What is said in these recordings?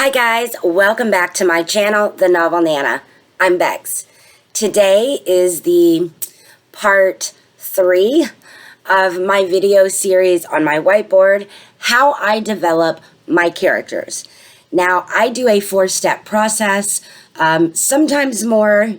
Hi guys, welcome back to my channel, The Novel Nana. I'm Briggs. Today is the part 3 of my video series on my whiteboard, How I Develop My Characters. Now, I do a 4-step process, sometimes more,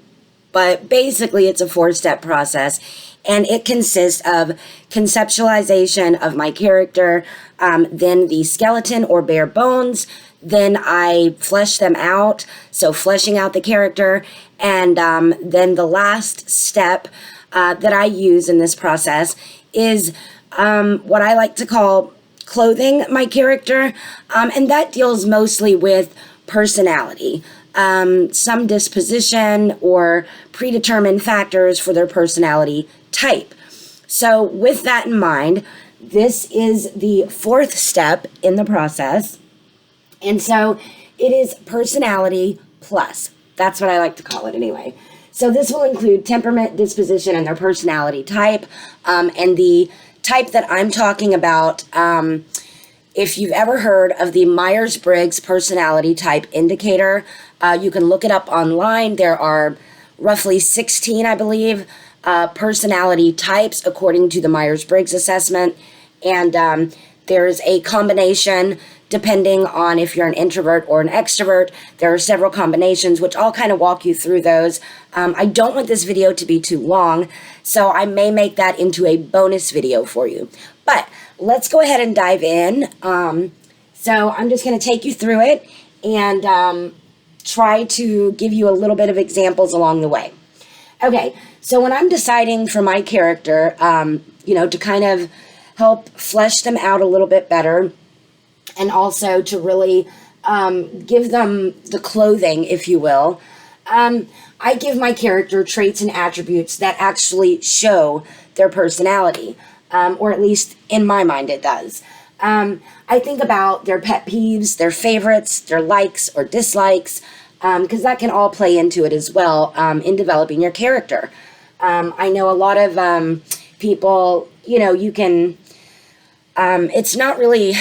but basically it's a 4-step process, and it consists of conceptualization of my character, then the skeleton or bare bones, then I flesh them out, so fleshing out the character, and then the last step that I use in this process is what I like to call clothing my character, and that deals mostly with personality, some disposition or predetermined factors for their personality type. So with that in mind, this is the 4th step in the process. And so it is personality plus. That's what I like to call it anyway. So this will include temperament, disposition, and their personality type. And the type that I'm talking about, if you've ever heard of the Myers-Briggs personality type indicator, you can look it up online. There are roughly 16, I believe, personality types according to the Myers-Briggs assessment. And there's a combination depending on if you're an introvert or an extrovert. There are several combinations, which I'll kind of walk you through those. I don't want this video to be too long, so I may make that into a bonus video for you. But let's go ahead and dive in. So I'm just going to take you through it and try to give you a little bit of examples along the way. Okay, so when I'm deciding for my character, to kind of help flesh them out a little bit better, and also to really give them the clothing, if you will, I give my character traits and attributes that actually show their personality, or at least in my mind it does. I think about their pet peeves, their favorites, their likes or dislikes, because that can all play into it as well in developing your character. I know a lot of people, you can, it's not really,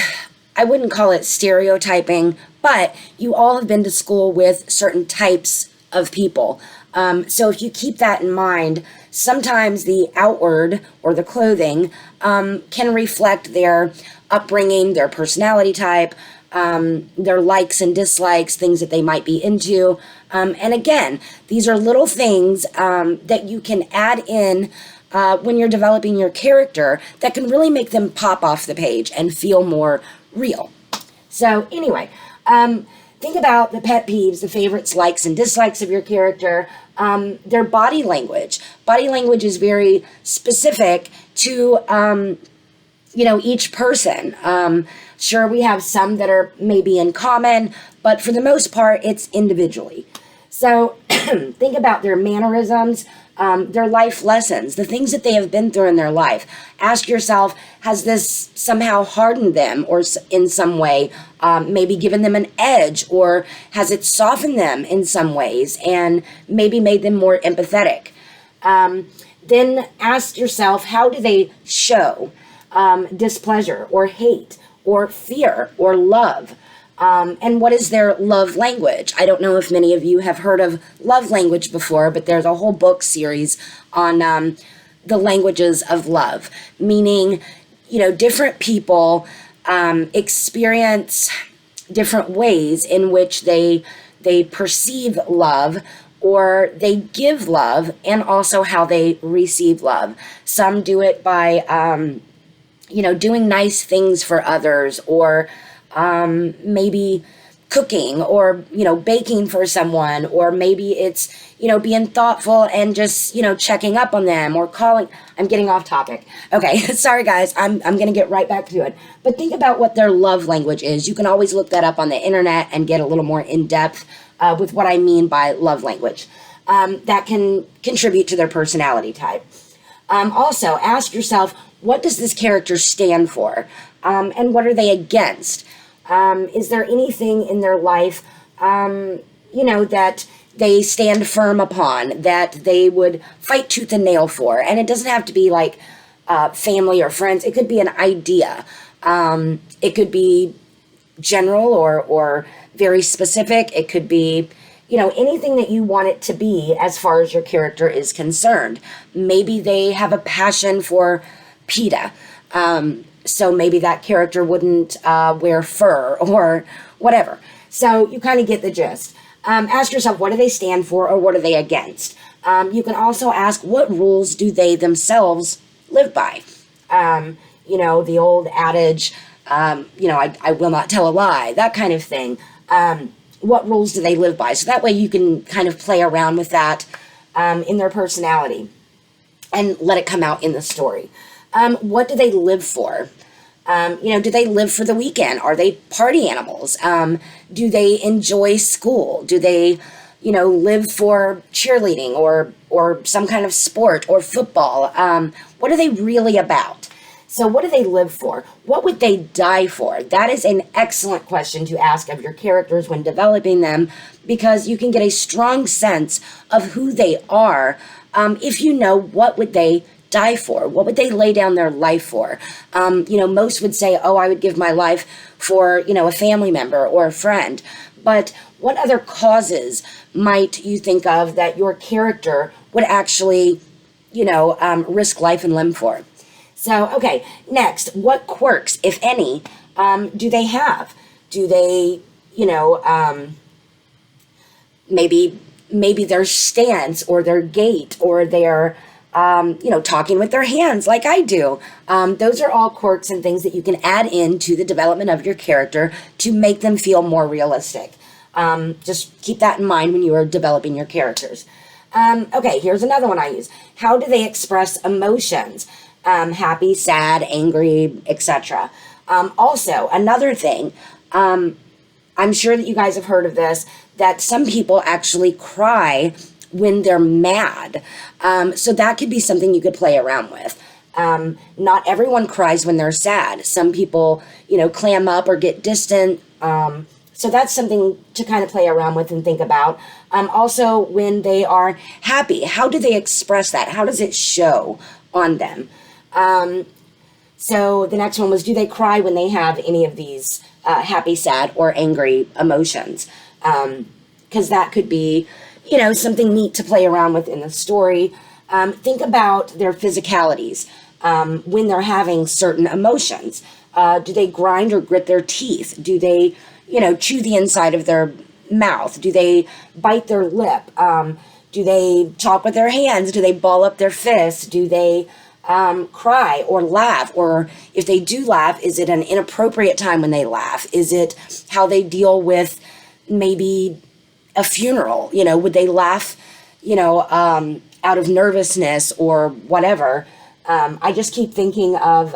I wouldn't call it stereotyping, but you all have been to school with certain types of people. So if you keep that in mind, sometimes the outward or the clothing can reflect their upbringing, their personality type, their likes and dislikes, things that they might be into. And again, these are little things that you can add in when you're developing your character that can really make them pop off the page and feel more real. So anyway, think about the pet peeves, the favorites, likes, and dislikes of your character. Their body language. Body language is very specific to, each person. Sure, we have some that are maybe in common, but for the most part, it's individually. So think about their mannerisms, their life lessons, the things that they have been through in their life. Ask yourself, has this somehow hardened them or in some way, maybe given them an edge, or has it softened them in some ways and maybe made them more empathetic? Then ask yourself, how do they show displeasure or hate or fear or love? And what is their love language? I don't know if many of you have heard of love language before, but there's a whole book series on the languages of love, meaning, different people experience different ways in which they perceive love, or they give love, and also how they receive love. Some do it by, doing nice things for others, or maybe cooking, or, baking for someone, or maybe it's, being thoughtful and just, checking up on them or calling. I'm getting off topic. Okay. Sorry guys. I'm going to get right back to it, but think about what their love language is. You can always look that up on the internet and get a little more in depth with what I mean by love language. That can contribute to their personality type. Also ask yourself, what does this character stand for? And what are they against? Is there anything in their life, that they stand firm upon, that they would fight tooth and nail for? And it doesn't have to be like family or friends. It could be an idea. It could be general or very specific. It could be, you know, anything that you want it to be as far as your character is concerned. Maybe they have a passion for PETA. So maybe that character wouldn't wear fur or whatever. So you kind of get the gist. Ask yourself, what do they stand for or what are they against? You can also ask, what rules do they themselves live by? You know, the old adage, you know, I will not tell a lie, that kind of thing. What rules do they live by? So that way you can kind of play around with that in their personality and let it come out in the story. What do they live for? You know, do they live for the weekend? Are they party animals? Do they enjoy school? Do they, you know, live for cheerleading or some kind of sport or football? What are they really about? So what do they live for? What would they die for? That is an excellent question to ask of your characters when developing them, because you can get a strong sense of who they are if you know what would they die for? What would they lay down their life for? You know, most would say, oh, I would give my life for, you know, a family member or a friend. But what other causes might you think of that your character would actually, you know, risk life and limb for? So, okay, next, what quirks, if any, do they have? Do they, you know, maybe their stance or their gait or their, you know, talking with their hands like I do. Those are all quirks and things that you can add into the development of your character to make them feel more realistic. Just keep that in mind when you are developing your characters. Okay, here's another one I use. How do they express emotions? Happy, sad, angry, etc. Also, another thing, I'm sure that you guys have heard of this, that some people actually cry when they're mad. So that could be something you could play around with. Not everyone cries when they're sad. Some people, you know, clam up or get distant. So that's something to kind of play around with and think about. Also, when they are happy, how do they express that? How does it show on them? So the next one was, do they cry when they have any of these happy, sad, or angry emotions? Because that could be, you know, something neat to play around with in the story. Think about their physicalities when they're having certain emotions. Do they grind or grit their teeth? Do they, you know, chew the inside of their mouth? Do they bite their lip? Do they talk with their hands? Do they ball up their fists? Do they cry or laugh? Or if they do laugh, is it an inappropriate time when they laugh? Is it how they deal with maybe a funeral? You know, would they laugh, you know, out of nervousness or whatever? I just keep thinking of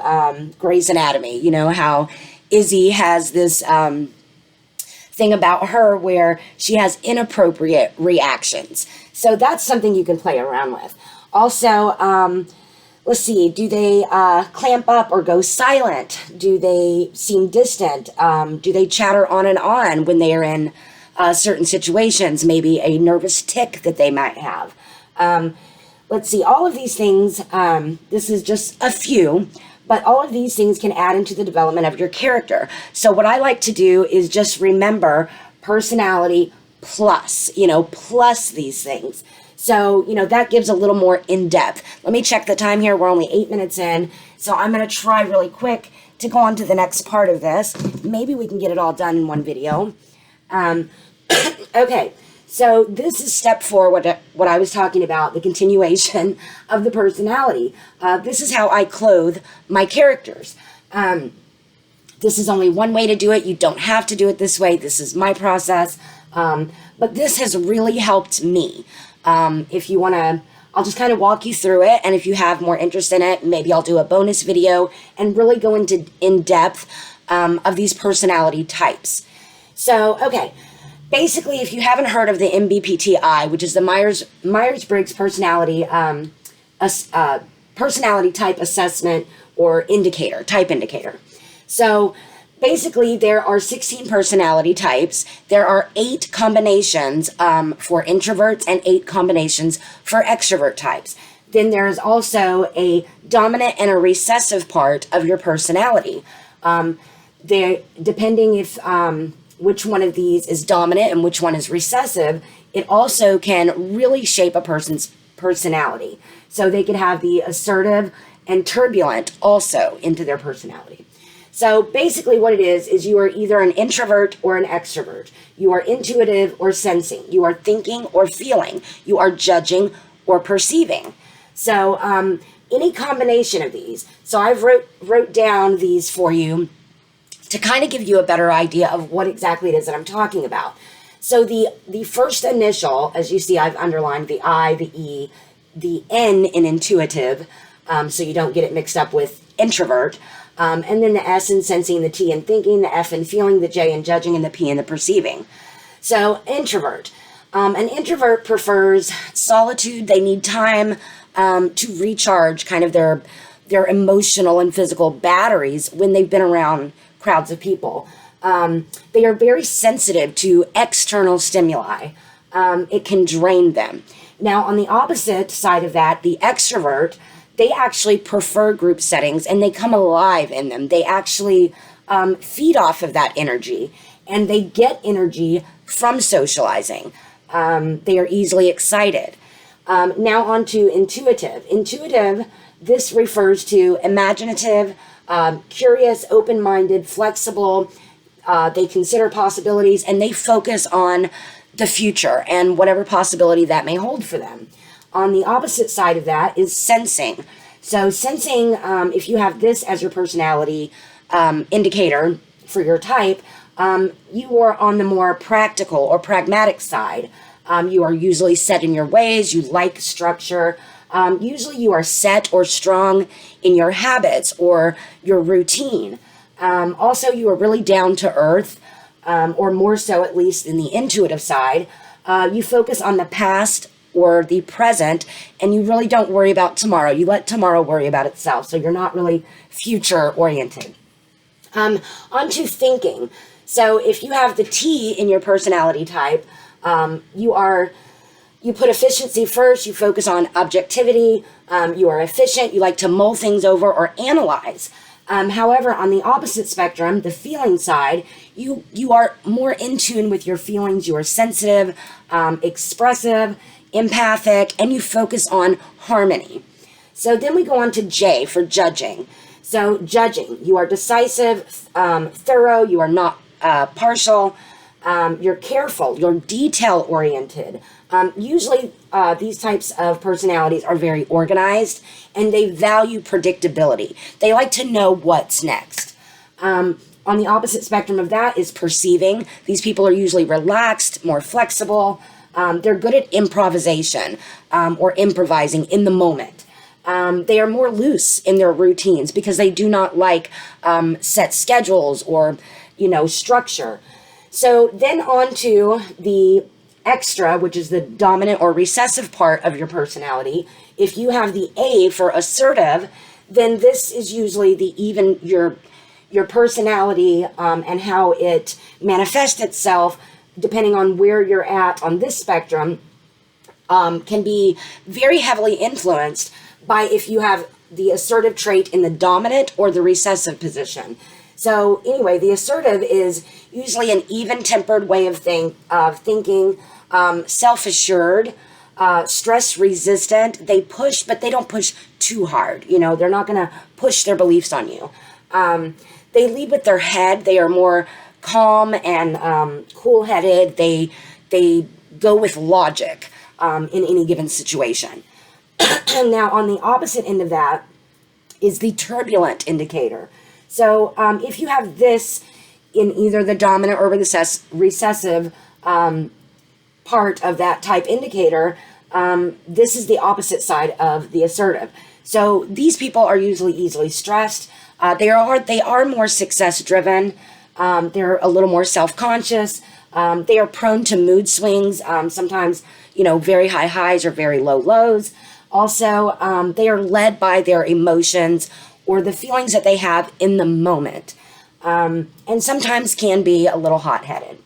Grey's Anatomy, you know, how Izzy has this thing about her where she has inappropriate reactions. So that's something you can play around with. Also, let's see, do they clamp up or go silent? Do they seem distant? Do they chatter on and on when they are in certain situations? Maybe a nervous tic that they might have. Let's see, all of these things, this is just a few, but all of these things can add into the development of your character. So what I like to do is just remember personality plus, you know, plus these things. So, you know, that gives a little more in-depth. Let me check the time here. We're only 8 minutes in. So I'm going to try really quick to go on to the next part of this. Maybe we can get it all done in one video. Okay, so this is step 4, what I was talking about, the continuation of the personality. This is how I clothe my characters. This is only one way to do it. You don't have to do it this way. This is my process. But this has really helped me. If you want to, I'll just kind of walk you through it. And if you have more interest in it, maybe I'll do a bonus video and really go into in depth of these personality types. So, okay. Basically, if you haven't heard of the MBPTI, which is the Myers-Briggs personality personality type assessment or type indicator. So basically, there are 16 personality types. There are 8 combinations for introverts and 8 combinations for extrovert types. Then there is also a dominant and a recessive part of your personality. depending if which one of these is dominant and which one is recessive, it also can really shape a person's personality. So they could have the assertive and turbulent also into their personality. So basically what it is you are either an introvert or an extrovert. You are intuitive or sensing. You are thinking or feeling. You are judging or perceiving. So any combination of these. So I've wrote down these for you to kind of give you a better idea of what exactly it is that I'm talking about. So the first initial, as you see, I've underlined the I, the E, the N in intuitive, so you don't get it mixed up with introvert, and then the S in sensing, the T in thinking, the F in feeling, the J in judging, and the P in the perceiving. So introvert. An introvert prefers solitude. They need time to recharge kind of their emotional and physical batteries when they've been around crowds of people. They are very sensitive to external stimuli. It can drain them. Now, on the opposite side of that, the extrovert, they actually prefer group settings and they come alive in them. They actually feed off of that energy and they get energy from socializing. They are easily excited. Now on to intuitive. Intuitive, this refers to imaginative, curious, open-minded, flexible. They consider possibilities and they focus on the future and whatever possibility that may hold for them. On the opposite side of that is sensing. So sensing, if you have this as your personality indicator for your type, you are on the more practical or pragmatic side. You are usually set in your ways. You like structure. Usually you are set or strong in your habits or your routine. Also, you are really down to earth, or more so at least in the intuitive side. You focus on the past or the present, and you really don't worry about tomorrow. You let tomorrow worry about itself, so you're not really future-oriented. On to thinking. So if you have the T in your personality type, you put efficiency first, you focus on objectivity, you are efficient, you like to mull things over or analyze. However, on the opposite spectrum, the feeling side, you are more in tune with your feelings, you are sensitive, expressive, empathic, and you focus on harmony. So then we go on to J for judging. So judging, you are decisive, thorough, you are not partial, you're careful, you're detail-oriented. Usually these types of personalities are very organized and they value predictability. They like to know what's next. On the opposite spectrum of that is perceiving. These people are usually relaxed, more flexible. They're good at improvisation or improvising in the moment. They are more loose in their routines because they do not like set schedules or, structure. So then on to the extra, which is the dominant or recessive part of your personality. If you have the A for assertive, then this is usually your personality and how it manifests itself, depending on where you're at on this spectrum, can be very heavily influenced by if you have the assertive trait in the dominant or the recessive position. So anyway, the assertive is usually an even-tempered way of thinking, self-assured, stress-resistant. They push, but they don't push too hard. They're not going to push their beliefs on you. They lead with their head. They are more calm and cool-headed. They go with logic in any given situation. Now, on the opposite end of that is the turbulent indicator. So if you have this in either the dominant or recessive part of that type indicator, this is the opposite side of the assertive. So these people are usually easily stressed. They are more success driven. They're a little more self-conscious. They are prone to mood swings. Sometimes, very high highs or very low lows. Also, they are led by their emotions or the feelings that they have in the moment. And sometimes can be a little hot-headed.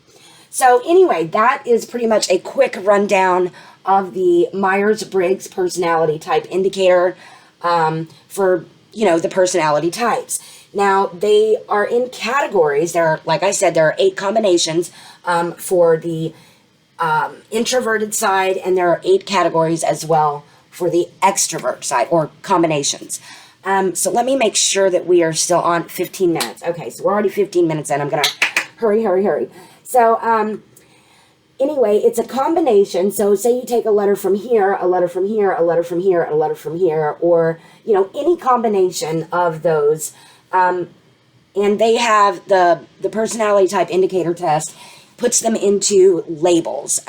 So anyway, that is pretty much a quick rundown of the Myers-Briggs personality type indicator for, the personality types. Now, they are in categories. Like I said, there are 8 combinations for the introverted side, and there are 8 categories as well for the extrovert side, or combinations. So let me make sure that we are still on 15 minutes. Okay, so we're already 15 minutes in. I'm going to hurry. So anyway, it's a combination. So say you take a letter from here, a letter from here, a letter from here, a letter from here, or, you know, any combination of those. And they have the personality type indicator test puts them into labels,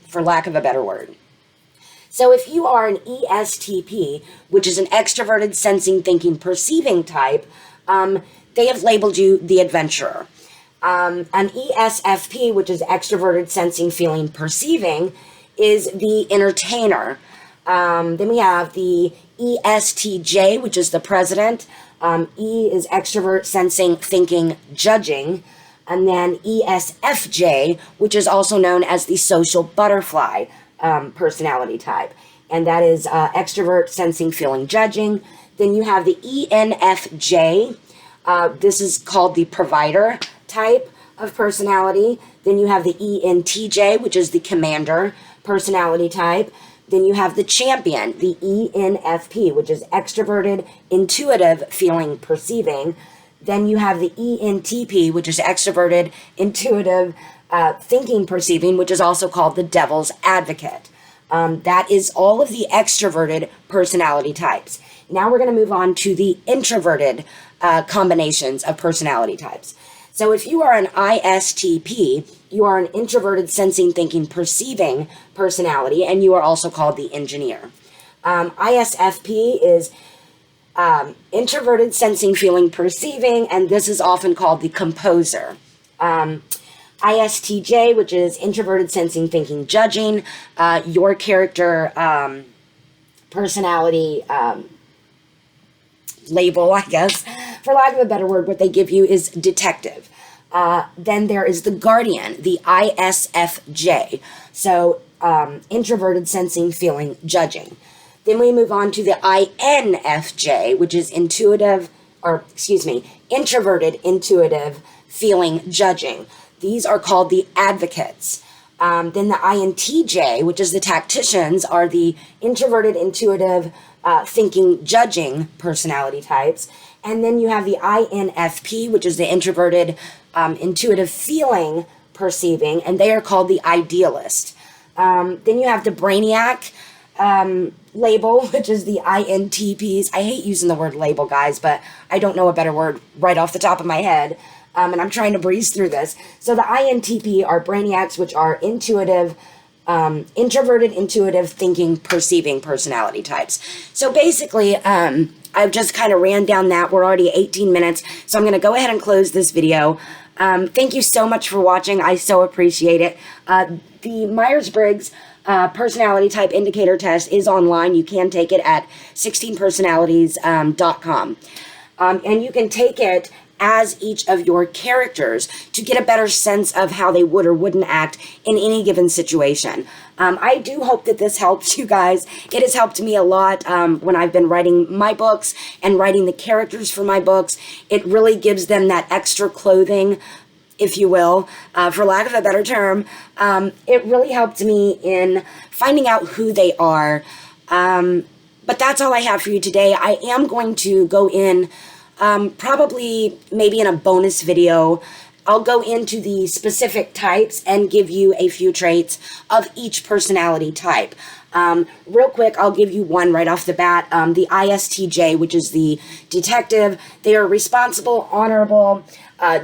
for lack of a better word. So if you are an ESTP, which is an extroverted sensing, thinking, perceiving type, they have labeled you the adventurer. An ESFP, which is extroverted sensing, feeling, perceiving, is the entertainer. Then we have the ESTJ, which is the president. E is extrovert, sensing, thinking, judging. And then ESFJ, which is also known as the social butterfly personality type. And that is extrovert, sensing, feeling, judging. Then you have the ENFJ. This is called the provider type of personality. Then you have the ENTJ, which is the commander personality type. Then you have the champion, the ENFP, which is extroverted, intuitive, feeling, perceiving. Then you have the ENTP, which is extroverted, intuitive, thinking, perceiving, which is also called the devil's advocate. That is all of the extroverted personality types. Now we're going to move on to the introverted combinations of personality types. So if you are an ISTP, you are an introverted, sensing, thinking, perceiving personality, and you are also called the engineer. ISFP is introverted, sensing, feeling, perceiving, and this is often called the composer. ISTJ, which is introverted, sensing, thinking, judging. Your character personality label, I guess, for lack of a better word, what they give you is detective. Then there is the guardian, the ISFJ. So introverted, sensing, feeling, judging. Then we move on to the INFJ, which is intuitive, introverted, intuitive, feeling, judging. These are called the advocates. Then the INTJ, which is the tacticians, are the introverted, intuitive, thinking, judging personality types. And then you have the INFP, which is the introverted, intuitive, feeling, perceiving, and they are called the idealist. Then you have the brainiac label, which is the INTPs. I hate using the word label, guys, but I don't know a better word right off the top of my head. And I'm trying to breeze through this. So the INTP are brainiacs, which are intuitive, introverted, intuitive, thinking, perceiving personality types. So basically, I've just kind of ran down that. We're already 18 minutes, so I'm going to go ahead and close this video. Thank you so much for watching. I so appreciate it. The Myers-Briggs personality type indicator test is online. You can take it at 16personalities.com. And you can take it as each of your characters to get a better sense of how they would or wouldn't act in any given situation. I do hope that this helps you guys. It has helped me a lot when I've been writing my books and writing the characters for my books. It really gives them that extra clothing, if you will, for lack of a better term. It really helped me in finding out who they are. But that's all I have for you today. I am going to go in probably maybe in a bonus video. I'll go into the specific types and give you a few traits of each personality type. Real quick, I'll give you one right off the bat. The ISTJ, which is the detective. They are responsible, honorable,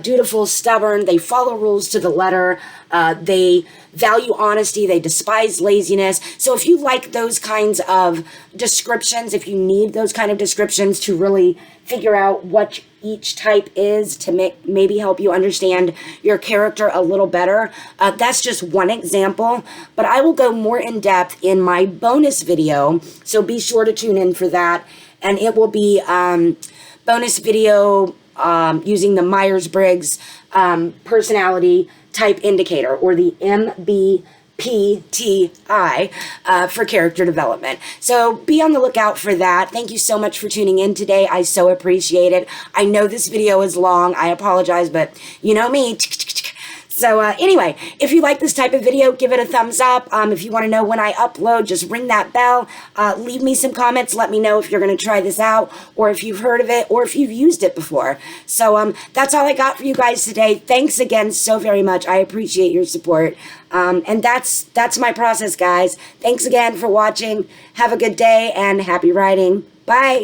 dutiful, stubborn. They follow rules to the letter. They value honesty. They despise laziness. So if you like those kinds of descriptions, if you need those kind of descriptions to really figure out what each type is to maybe help you understand your character a little better, that's just one example. But I will go more in depth in my bonus video, so be sure to tune in for that. And it will be bonus video using the Myers-Briggs personality type indicator, or the MBPTI. MBPTI for character development. So be on the lookout for that. Thank you so much for tuning in today. I so appreciate it. I know this video is long. I apologize, but you know me. So anyway, if you like this type of video, give it a thumbs up. If you want to know when I upload, just ring that bell. Leave me some comments. Let me know if you're going to try this out, or if you've heard of it, or if you've used it before. So that's all I got for you guys today. Thanks again so very much. I appreciate your support. And that's my process, guys. Thanks again for watching. Have a good day and happy writing. Bye.